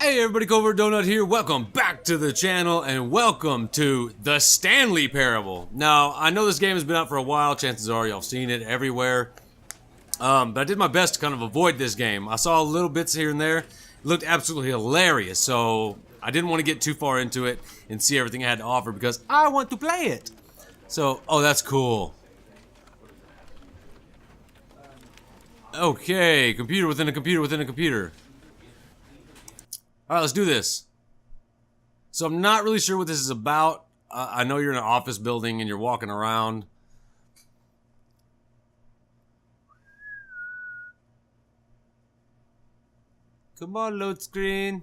Hey everybody, Covert Donut here. Welcome back to the channel and welcome to the Stanley Parable. Now, I know this game has been out for a while. Chances are y'all seen it everywhere. But I did my best to kind of avoid this game. I saw little bits here and there. It looked absolutely hilarious, so I didn't want to get too far into it and see everything it had to offer because I want to play it. So, oh, that's cool. Okay, computer within a computer within a computer. Alright, let's do this. So I'm not really sure what this is about. I know you're in an office building and you're walking around. Come on, load screen.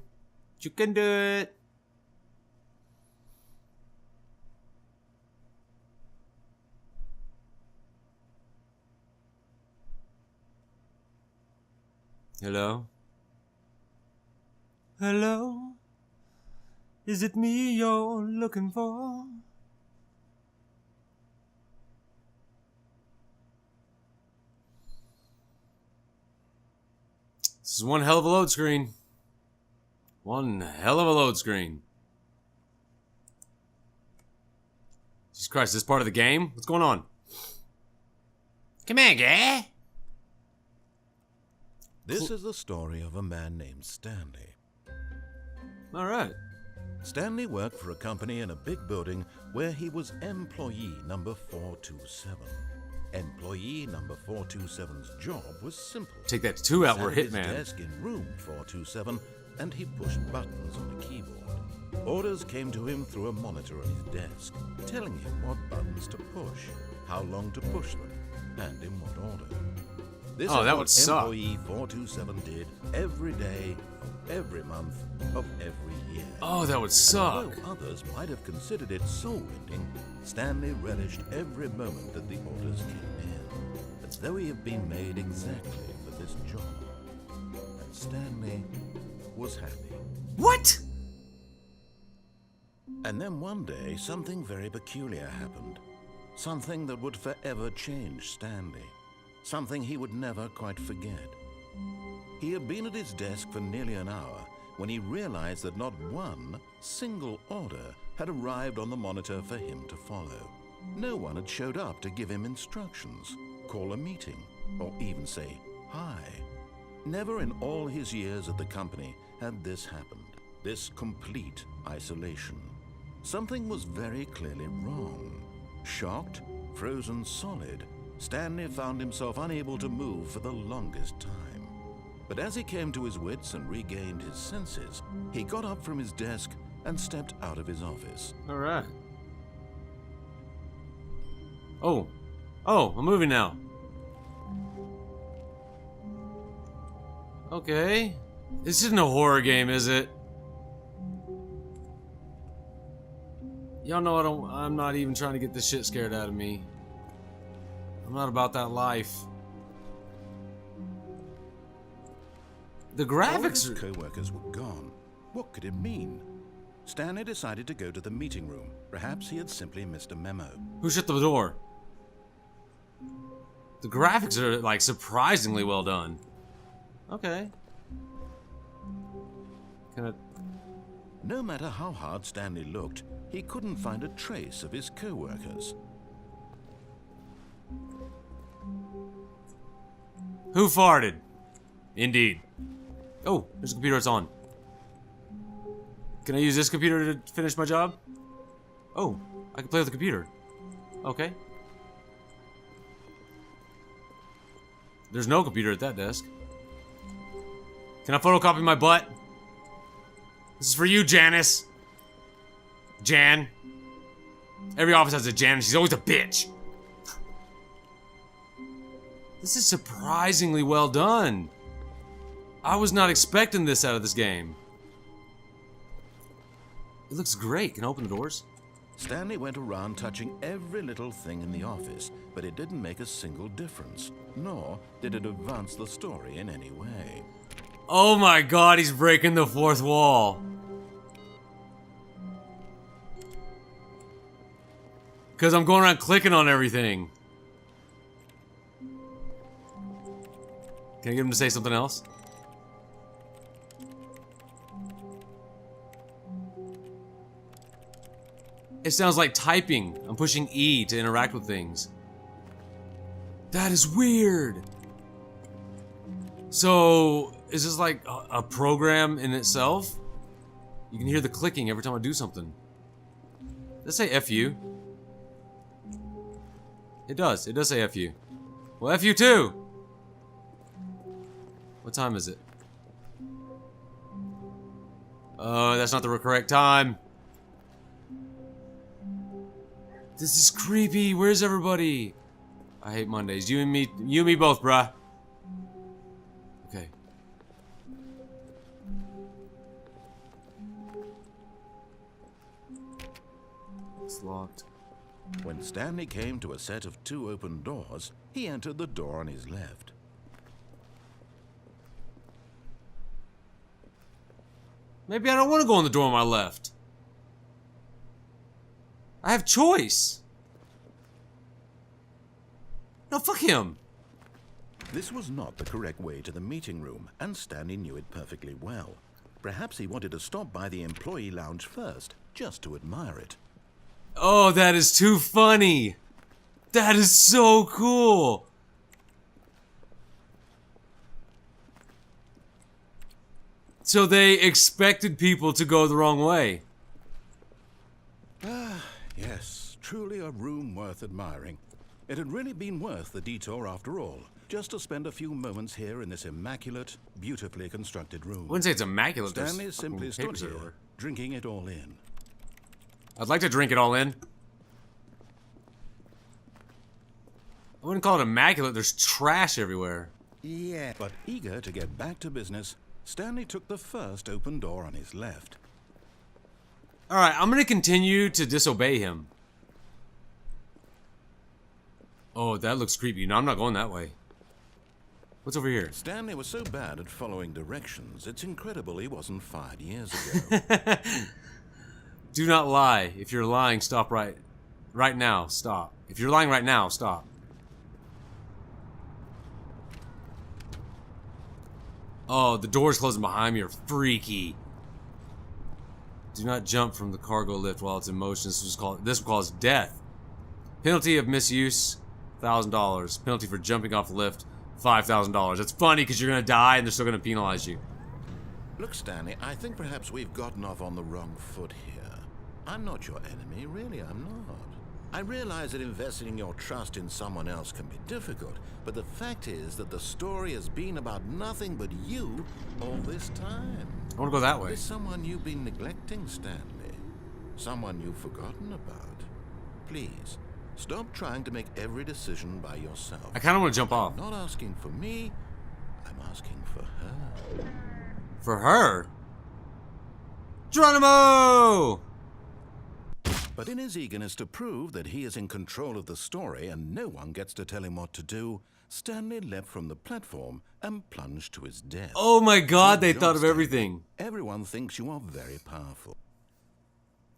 You can do it. Hello? Hello? Is it me you're looking for? This is one hell of a load screen. One hell of a load screen. Jesus Christ, is this part of the game? What's going on? Come on, guy. This is the story of a man named Stanley. Alright. Stanley worked for a company in a big building where he was employee number 427. Employee number 427's job was simple. Take that 2 out, we're He sat Hitman. at his desk in room 427 and he pushed buttons on the keyboard. Orders came to him through a monitor on his desk, telling him what buttons to push, how long to push them, and in what order. This Oh, is that what would suck. Employee 427 did every day of every month of every year. Oh, that would And suck. although others might have considered it soul-rending, Stanley relished every moment that the orders came in, as though he had been made exactly for this job. And Stanley was happy. What? And then one day, something very peculiar happened. Something that would forever change Stanley. Something he would never quite forget. He had been at his desk for nearly an hour when he realized that not one single order had arrived on the monitor for him to follow. No one had showed up to give him instructions, call a meeting, or even say hi. Never in all his years at the company had this happened, this complete isolation. Something was very clearly wrong. Shocked, frozen solid, Stanley found himself unable to move for the longest time. But as he came to his wits and regained his senses, he got up from his desk and stepped out of his office. Alright. Oh, I'm moving now. Okay. This isn't a horror game, is it? Y'all know I'm not even trying to get this shit scared out of me. I'm not about that life. The All graphics his are... co-workers were gone. What could it mean? Stanley decided to go to the meeting room. Perhaps he had simply missed a memo. Who shut the door? The graphics are, like, surprisingly well done. Okay. Can I... No matter how hard Stanley looked, he couldn't find a trace of his co-workers. Who farted? Indeed. Oh, there's a computer, it's on. Can I use this computer to finish my job? Oh, I can play with the computer. Okay. There's no computer at that desk. Can I photocopy my butt? This is for you, Janice. Jan. Every office has a Jan, and she's always a bitch. This is surprisingly well done. I was not expecting this out of this game. It looks great. Can I open the doors? Stanley went around touching every little thing in the office, but it didn't make a single difference, nor did it advance the story in any way. Oh my god, he's breaking the fourth wall. Because I'm going around clicking on everything. Can I get him to say something else? It sounds like typing. I'm pushing E to interact with things. That is weird. So, is this like a program in itself? You can hear the clicking every time I do something. Does it say F you? It does. It does say F you. Well, F you too! What time is it? Oh, that's not the correct time. This is creepy. Where's everybody? I hate Mondays. You and me both, bruh. Okay. It's locked. When Stanley came to a set of 2 open doors, he entered the door on his left. Maybe I don't want to go on the door on my left. I have choice. No, fuck him. This was not the correct way to the meeting room, and Stanley knew it perfectly well. Perhaps he wanted to stop by the employee lounge first, just to admire it. Oh, that is too funny. That is so cool. So they expected people to go the wrong way. Ah, yes, truly a room worth admiring. It had really been worth the detour after all, just to spend a few moments here in this immaculate, beautifully constructed room. I wouldn't say it's immaculate. Stanley simply stood here, drinking it all in. I'd like to drink it all in. I wouldn't call it immaculate. There's trash everywhere. Yeah. But eager to get back to business, Stanley took the first open door on his left. Alright, I'm gonna continue to disobey him. Oh, that looks creepy. No, I'm not going that way. What's over here? Stanley was so bad at following directions, it's incredible he wasn't fired years ago. Do not lie. If you're lying, stop right now. Stop. If you're lying right now, stop. Oh, the doors closing behind me are freaky. Do not jump from the cargo lift while it's in motion. This will cause death. Penalty of misuse, $1,000. Penalty for jumping off the lift, $5,000. That's funny because you're gonna die and they're still gonna penalize you. Look, Stanley, I think perhaps we've gotten off on the wrong foot here. I'm not your enemy, really, I'm not. I realize that investing your trust in someone else can be difficult, but the fact is that the story has been about nothing but you all this time. I want to go that way. There's someone you've been neglecting, Stanley. Someone you've forgotten about. Please, stop trying to make every decision by yourself. I kind of want to jump off. I'm not asking for me, I'm asking for her. For her? Geronimo! But in his eagerness to prove that he is in control of the story and no one gets to tell him what to do, Stanley leapt from the platform and plunged to his death. Oh my god, they Good thought job, of Stanley. everything. Everyone thinks you are very powerful.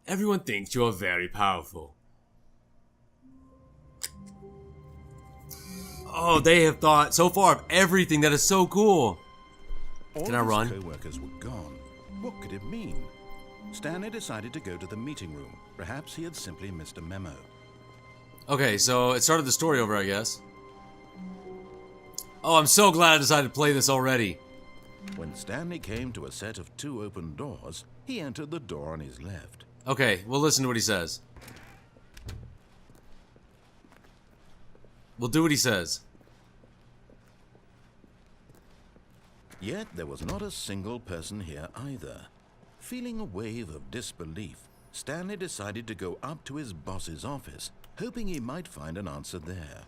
Everyone thinks you are very powerful. Oh, they have thought so far of everything. That is so cool. Can I run? All his co-workers were gone. What could it mean? Stanley decided to go to the meeting room. Perhaps he had simply missed a memo. Okay, so it started the story over, I guess. Oh, I'm so glad I decided to play this already. When Stanley came to a set of 2 open doors, he entered the door on his left. Okay, we'll listen to what he says. We'll do what he says. Yet there was not a single person here either. Feeling a wave of disbelief, Stanley decided to go up to his boss's office, hoping he might find an answer there.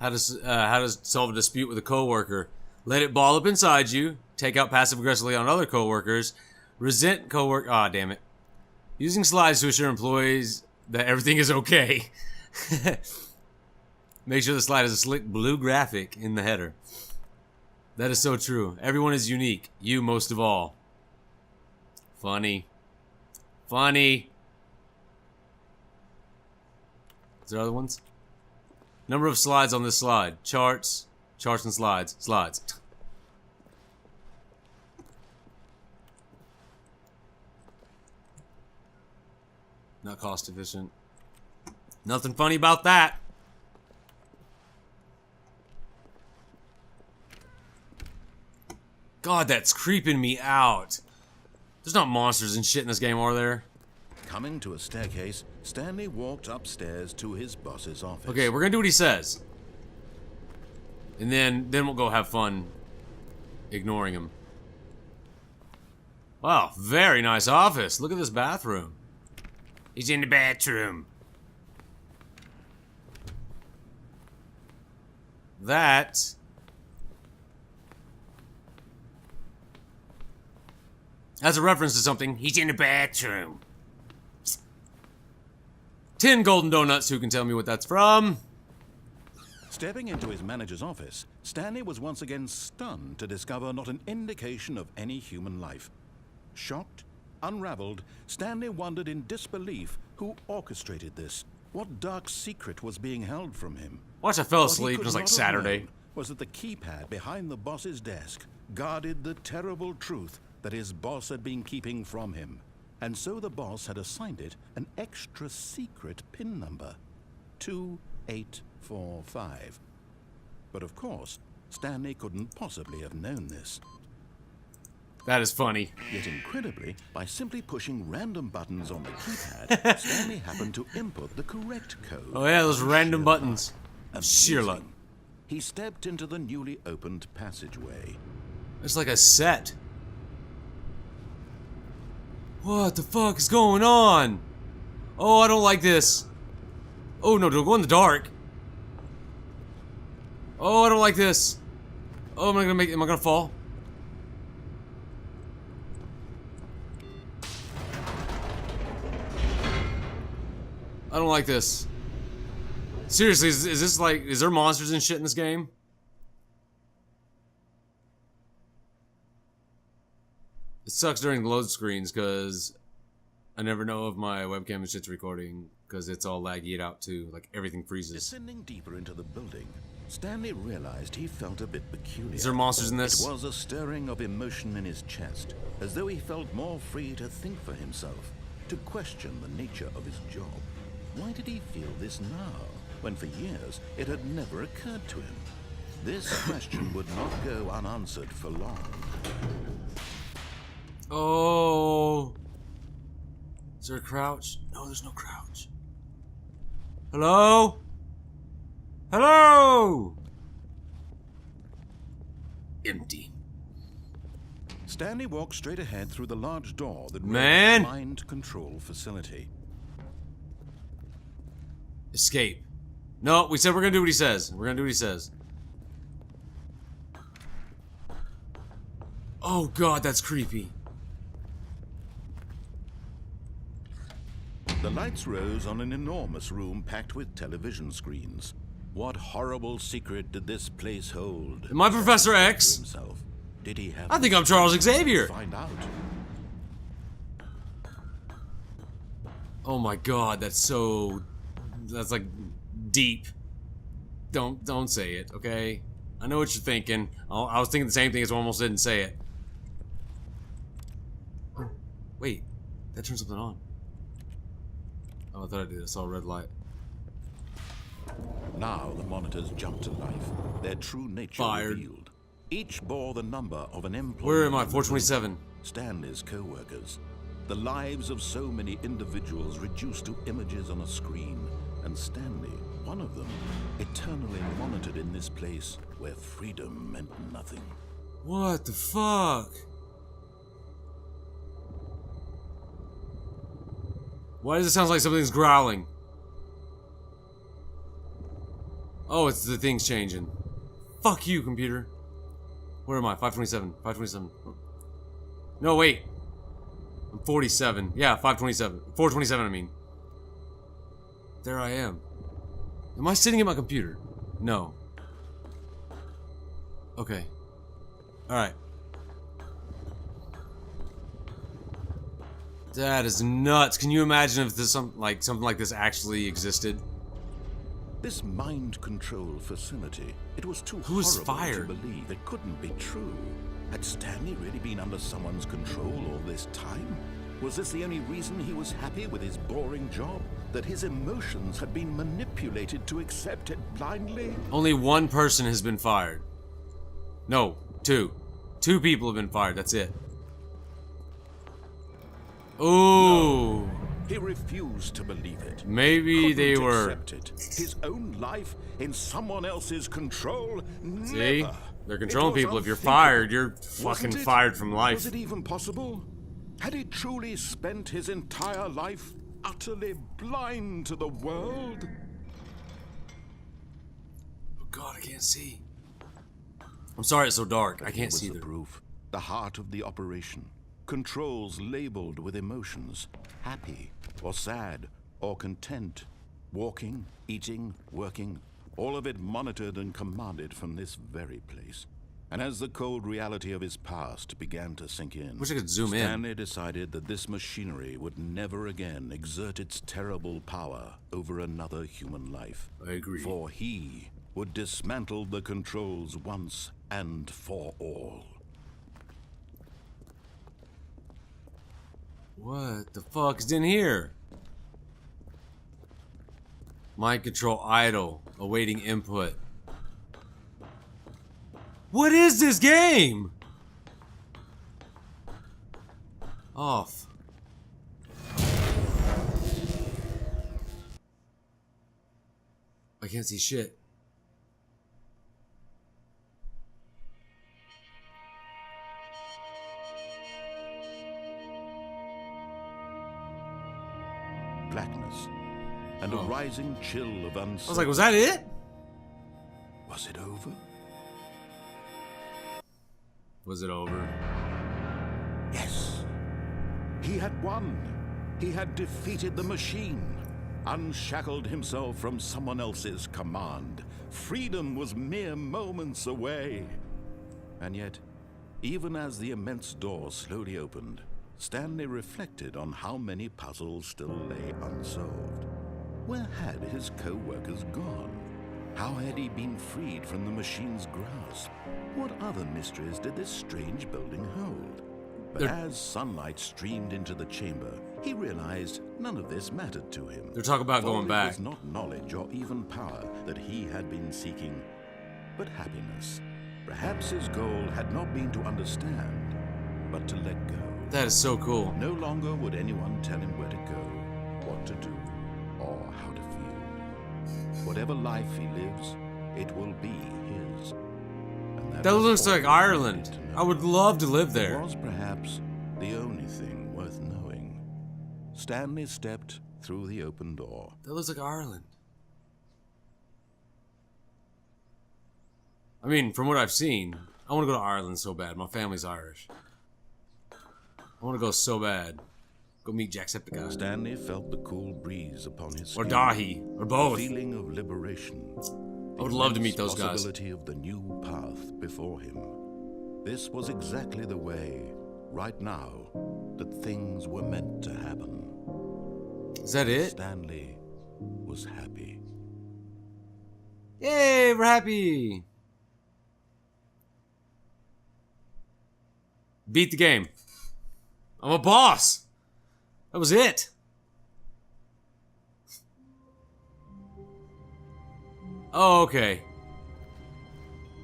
How to solve a dispute with a coworker. Let it ball up inside you. Take out passive-aggressively on other coworkers. Resent coworker. Ah, damn it. Using slides to assure employees that everything is okay. Make sure the slide has a slick blue graphic in the header. That is so true. Everyone is unique. You most of all. Funny. Funny. Is there other ones? Number of slides on this slide. Charts. Charts and slides. Slides. Not cost efficient. Nothing funny about that. God, that's creeping me out. There's not monsters and shit in this game, are there? Coming to a staircase, Stanley walked upstairs to his boss's office. Okay, we're gonna do what he says. And then we'll go have fun ignoring him. Wow, very nice office. Look at this bathroom. He's in the bathroom. That... That's a reference to something. He's in the bathroom. 10 golden donuts. Who can tell me what that's from? Stepping into his manager's office, Stanley was once again stunned to discover not an indication of any human life. Shocked, unraveled, Stanley wondered in disbelief who orchestrated this. What dark secret was being held from him? Watch, I fell What he asleep. It could was like not have Saturday. known was that the keypad behind the boss's desk guarded the terrible truth that his boss had been keeping from him. And so the boss had assigned it an extra secret PIN number, 2845. But of course, Stanley couldn't possibly have known this. That is funny. Yet incredibly, by simply pushing random buttons on the keypad, Stanley happened to input the correct code. Oh yeah, those random buttons. Sheer luck. Amazing. He stepped into the newly opened passageway. It's like a set. What the fuck is going on? Oh, I don't like this. Oh no, don't go in the dark. Oh, I don't like this. Oh, am I gonna fall? I don't like this. Seriously, is this like, is there monsters and shit in this game? It sucks during load screens because I never know if my webcam and shit's recording because it's all laggy it out too. Like everything freezes. Descending deeper into the building, Stanley realized he felt a bit peculiar. Is there monsters in this? It was a stirring of emotion in his chest, as though he felt more free to think for himself, to question the nature of his job. Why did he feel this now, when for years it had never occurred to him? This question would not go unanswered for long. Oh. Is there a crouch? No, there's no crouch. Hello? Hello? Empty. Stanley walked straight ahead through the large door that Man. read mind control facility. Escape. No, we said we're gonna do what he says. We're gonna do what he says. Oh god, that's creepy. The lights rose on an enormous room packed with television screens. What horrible secret did this place hold? Am I Professor X? To himself. Did he have I think I'm Charles Xavier. find out? Oh my god, that's like deep. Don't say it, okay? I know what you're thinking. I was thinking the same thing as I almost didn't say it. Oh, wait, that turned something on. Oh, I thought I did. I saw a red light. Now the monitors jumped to life, their true nature Fired. revealed. Each bore the number of an employee. Where am I? 427. Stanley's co-workers. The lives of so many individuals reduced to images on a screen. And Stanley, one of them, eternally monitored in this place where freedom meant nothing. What the fuck? Why does it sound like something's growling? Oh, it's the thing's changing. Fuck you, computer. Where am I? 527. 527. No, wait. I'm 47. Yeah, 527. 427, I mean. There I am. Am I sitting at my computer? No. Okay. Alright. That is nuts. Can you imagine if this something like this actually existed? This mind control facility, it was too Who was horrible fired? to believe it couldn't be true. Had Stanley really been under someone's control all this time? Was this the only reason he was happy with his boring job? That his emotions had been manipulated to accept it blindly? Only one person has been fired. No, two. Two people have been fired, that's it. Ooh. No, he refused to believe it. Maybe they were. Accept it. His own life in someone else's control? See? Never. They're controlling people. If you're unthinkable. fired, you're fucking Wasn't it? fired from life. Was it even possible? Had he truly spent his entire life utterly blind to the world? Oh God, I can't see. I'm sorry it's so dark. I can't see the the proof. The heart of the operation. Controls labeled with emotions. Happy or sad or content. Walking, eating, working. All of it monitored and commanded from this very place. And as the cold reality of his past began to sink in, Wish I could zoom in. Stanley decided that this machinery would never again exert its terrible power over another human life. I agree. For he would dismantle the controls once and for all. What the fuck is in here? Mind control idle, awaiting input. What is this game? Off. I can't see shit. Blackness and a rising chill of uncertainty. I was like, was that it? Was it over? Was it over? Yes. He had won. He had defeated the machine, unshackled himself from someone else's command. Freedom was mere moments away. And yet, even as the immense door slowly opened, Stanley reflected on how many puzzles still lay unsolved. Where had his co-workers gone? How had he been freed from the machine's grasp? What other mysteries did this strange building hold? But as sunlight streamed into the chamber, he realized none of this mattered to him. They're talking about going back. It was not knowledge or even power that he had been seeking, but happiness. Perhaps his goal had not been to understand, but to let go. That is so cool. No longer would anyone tell him where to go, what to do, or how to feel. Whatever life he lives, it will be his. And That was looks all like he Ireland. needed to know. I would love to live It there. was perhaps the only thing worth knowing. Stanley stepped through the open door. That looks like Ireland. I mean, from what I've seen, I want to go to Ireland so bad. My family's Irish. I want to go so bad. Go meet Jacksepticeye. Stanley felt the cool breeze upon his Or skin. Dahi. Or both. The feeling of liberation. I would love to meet those guys. Possibility of the new path before him. This was exactly the way, right now, that things were meant to happen. Is that it? Stanley was happy. Yay, we're happy. Beat the game. I'm a boss. That was it. Oh, okay.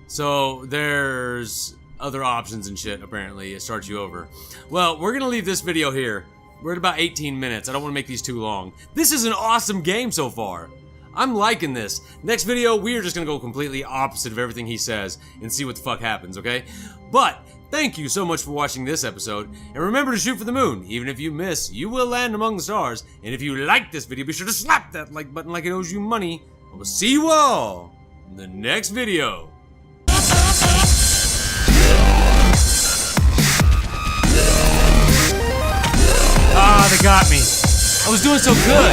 So there's other options and shit, apparently. It starts you over. Well, we're gonna leave this video here. We're at about 18 minutes. I don't want to make these too long. This is an awesome game so far. I'm liking this. Next video, we are just gonna go completely opposite of everything he says and see what the fuck happens, okay? But thank you so much for watching this episode, and remember to shoot for the moon. Even if you miss, you will land among the stars. And if you like this video, be sure to slap that like button like it owes you money. I will see you all in the next video. Ah, they got me. I was doing so good.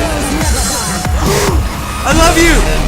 I love you.